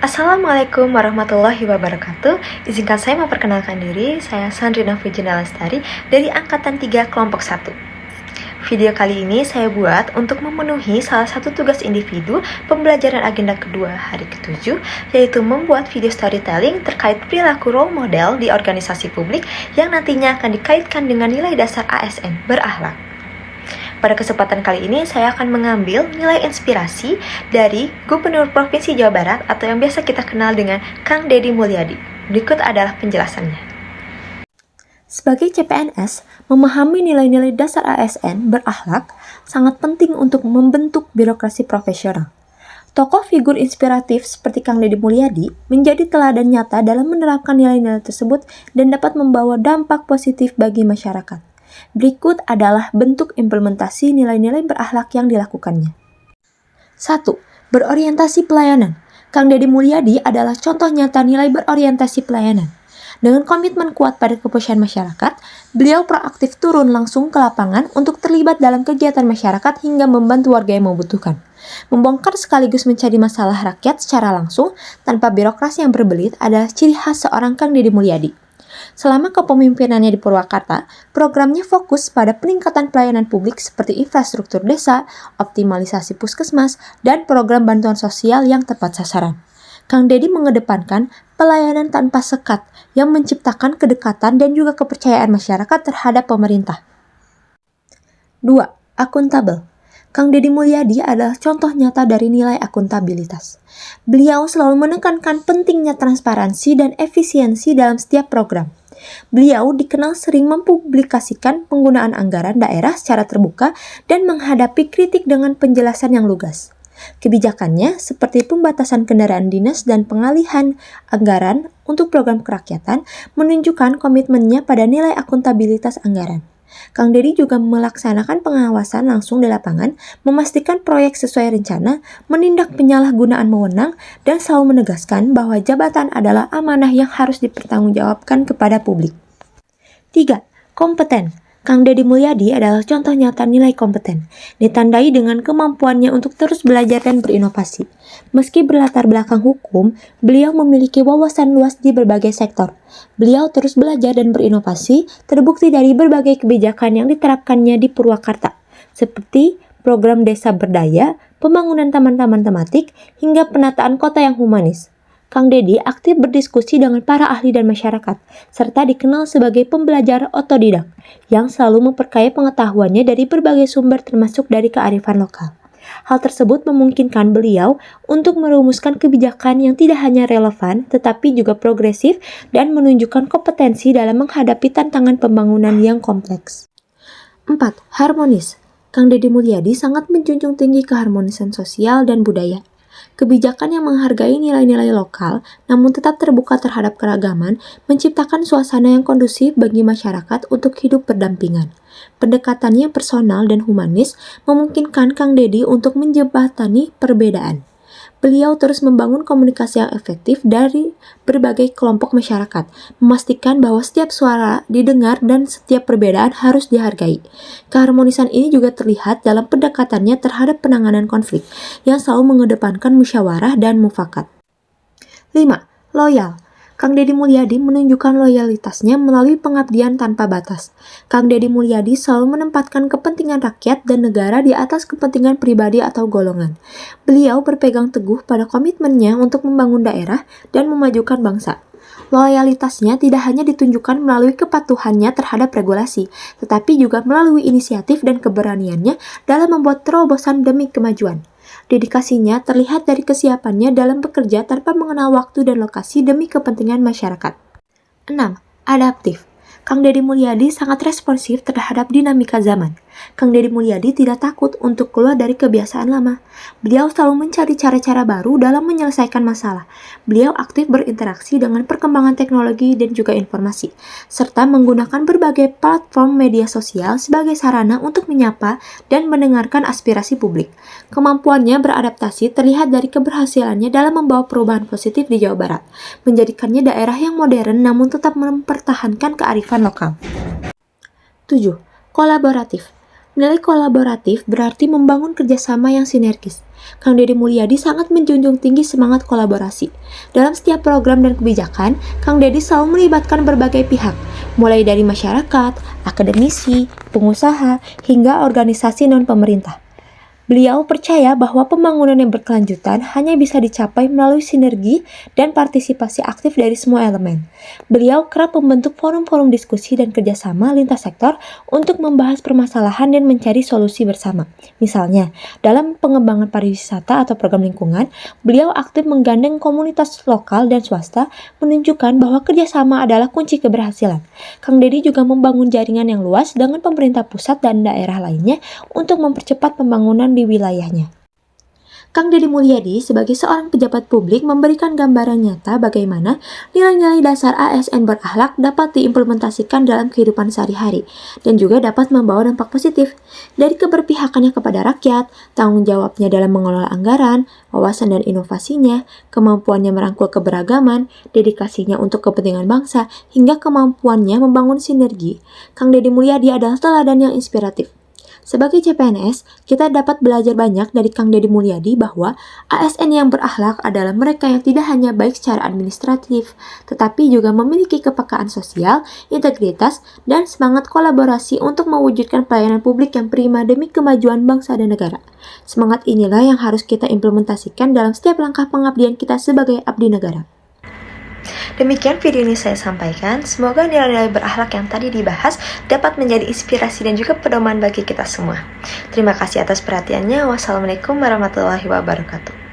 Assalamualaikum warahmatullahi wabarakatuh. Izinkan saya memperkenalkan diri, saya Sandrina Vijana Lestari dari Angkatan 3 Kelompok 1. Video kali ini saya buat untuk memenuhi salah satu tugas individu pembelajaran agenda kedua hari ke-7, yaitu membuat video storytelling terkait perilaku role model di organisasi publik yang nantinya akan dikaitkan dengan nilai dasar ASN berakhlak. Pada kesempatan kali ini, saya akan mengambil nilai inspirasi dari Gubernur Provinsi Jawa Barat atau yang biasa kita kenal dengan Kang Deddy Mulyadi. Berikut adalah penjelasannya. Sebagai CPNS, memahami nilai-nilai dasar ASN berakhlak sangat penting untuk membentuk birokrasi profesional. Tokoh figur inspiratif seperti Kang Deddy Mulyadi menjadi teladan nyata dalam menerapkan nilai-nilai tersebut dan dapat membawa dampak positif bagi masyarakat. Berikut adalah bentuk implementasi nilai-nilai berakhlak yang dilakukannya. 1. Berorientasi pelayanan. Kang Deddy Mulyadi adalah contoh nyata nilai berorientasi pelayanan. Dengan komitmen kuat pada kepuasan masyarakat, beliau proaktif turun langsung ke lapangan untuk terlibat dalam kegiatan masyarakat hingga membantu warga yang membutuhkan. Membongkar sekaligus mencari masalah rakyat secara langsung tanpa birokrasi yang berbelit adalah ciri khas seorang Kang Deddy Mulyadi. Selama kepemimpinannya di Purwakarta, programnya fokus pada peningkatan pelayanan publik seperti infrastruktur desa, optimalisasi puskesmas, dan program bantuan sosial yang tepat sasaran. Kang Deddy mengedepankan pelayanan tanpa sekat yang menciptakan kedekatan dan juga kepercayaan masyarakat terhadap pemerintah. 2. Akuntabel. Kang Deddy Mulyadi adalah contoh nyata dari nilai akuntabilitas. Beliau selalu menekankan pentingnya transparansi dan efisiensi dalam setiap program. Beliau dikenal sering mempublikasikan penggunaan anggaran daerah secara terbuka dan menghadapi kritik dengan penjelasan yang lugas. Kebijakannya seperti pembatasan kendaraan dinas dan pengalihan anggaran untuk program kerakyatan menunjukkan komitmennya pada nilai akuntabilitas anggaran. Kang Deddy juga melaksanakan pengawasan langsung di lapangan, memastikan proyek sesuai rencana, menindak penyalahgunaan wewenang, dan selalu menegaskan bahwa jabatan adalah amanah yang harus dipertanggungjawabkan kepada publik. 3. Kompeten. Kang Deddy Mulyadi adalah contoh nyata nilai kompeten, ditandai dengan kemampuannya untuk terus belajar dan berinovasi. Meski berlatar belakang hukum, beliau memiliki wawasan luas di berbagai sektor. Beliau terus belajar dan berinovasi, terbukti dari berbagai kebijakan yang diterapkannya di Purwakarta, seperti program desa berdaya, pembangunan taman-taman tematik, hingga penataan kota yang humanis. Kang Deddy aktif berdiskusi dengan para ahli dan masyarakat, serta dikenal sebagai pembelajar otodidak yang selalu memperkaya pengetahuannya dari berbagai sumber termasuk dari kearifan lokal. Hal tersebut memungkinkan beliau untuk merumuskan kebijakan yang tidak hanya relevan, tetapi juga progresif dan menunjukkan kompetensi dalam menghadapi tantangan pembangunan yang kompleks. 4. Harmonis. Kang Deddy Mulyadi sangat menjunjung tinggi keharmonisan sosial dan budaya. Kebijakan yang menghargai nilai-nilai lokal, namun tetap terbuka terhadap keragaman, menciptakan suasana yang kondusif bagi masyarakat untuk hidup berdampingan. Pendekatannya personal dan humanis memungkinkan Kang Deddy untuk menjembatani perbedaan. Beliau terus membangun komunikasi yang efektif dari berbagai kelompok masyarakat, memastikan bahwa setiap suara didengar dan setiap perbedaan harus dihargai. Keharmonisan ini juga terlihat dalam pendekatannya terhadap penanganan konflik, yang selalu mengedepankan musyawarah dan mufakat. 5. Loyal. Kang Deddy Mulyadi menunjukkan loyalitasnya melalui pengabdian tanpa batas. Kang Deddy Mulyadi selalu menempatkan kepentingan rakyat dan negara di atas kepentingan pribadi atau golongan. Beliau berpegang teguh pada komitmennya untuk membangun daerah dan memajukan bangsa. Loyalitasnya tidak hanya ditunjukkan melalui kepatuhannya terhadap regulasi, tetapi juga melalui inisiatif dan keberaniannya dalam membuat terobosan demi kemajuan. Dedikasinya terlihat dari kesiapannya dalam bekerja tanpa mengenal waktu dan lokasi demi kepentingan masyarakat. 6. Adaptif. Kang Deddy Mulyadi sangat responsif terhadap dinamika zaman. Kang Deddy Mulyadi tidak takut untuk keluar dari kebiasaan lama. Beliau selalu mencari cara-cara baru dalam menyelesaikan masalah. Beliau aktif berinteraksi dengan perkembangan teknologi dan juga informasi, serta menggunakan berbagai platform media sosial sebagai sarana untuk menyapa dan mendengarkan aspirasi publik. Kemampuannya beradaptasi terlihat dari keberhasilannya dalam membawa perubahan positif di Jawa Barat, menjadikannya daerah yang modern namun tetap mempertahankan kearifan lokal. 7. Kolaboratif. Nilai kolaboratif berarti membangun kerjasama yang sinergis. Kang Deddy Mulyadi sangat menjunjung tinggi semangat kolaborasi. Dalam setiap program dan kebijakan, Kang Deddy selalu melibatkan berbagai pihak, mulai dari masyarakat, akademisi, pengusaha, hingga organisasi non-pemerintah. Beliau percaya bahwa pembangunan yang berkelanjutan hanya bisa dicapai melalui sinergi dan partisipasi aktif dari semua elemen. Beliau kerap membentuk forum-forum diskusi dan kerjasama lintas sektor untuk membahas permasalahan dan mencari solusi bersama. Misalnya, dalam pengembangan pariwisata atau program lingkungan, beliau aktif menggandeng komunitas lokal dan swasta, menunjukkan bahwa kerjasama adalah kunci keberhasilan. Kang Deddy juga membangun jaringan yang luas dengan pemerintah pusat dan daerah lainnya untuk mempercepat pembangunan di wilayahnya. Kang Deddy Mulyadi sebagai seorang pejabat publik memberikan gambaran nyata bagaimana nilai-nilai dasar ASN berakhlak dapat diimplementasikan dalam kehidupan sehari-hari dan juga dapat membawa dampak positif. Dari keberpihakannya kepada rakyat, tanggung jawabnya dalam mengelola anggaran, wawasan dan inovasinya, kemampuannya merangkul keberagaman, dedikasinya untuk kepentingan bangsa, hingga kemampuannya membangun sinergi, Kang Deddy Mulyadi adalah teladan yang inspiratif. Sebagai CPNS, kita dapat belajar banyak dari Kang Deddy Mulyadi bahwa ASN yang berakhlak adalah mereka yang tidak hanya baik secara administratif, tetapi juga memiliki kepekaan sosial, integritas, dan semangat kolaborasi untuk mewujudkan pelayanan publik yang prima demi kemajuan bangsa dan negara. Semangat inilah yang harus kita implementasikan dalam setiap langkah pengabdian kita sebagai abdi negara. Demikian video ini saya sampaikan. Semoga nilai-nilai berakhlak yang tadi dibahas dapat menjadi inspirasi dan juga pedoman bagi kita semua. Terima kasih atas perhatiannya. Wassalamualaikum warahmatullahi wabarakatuh.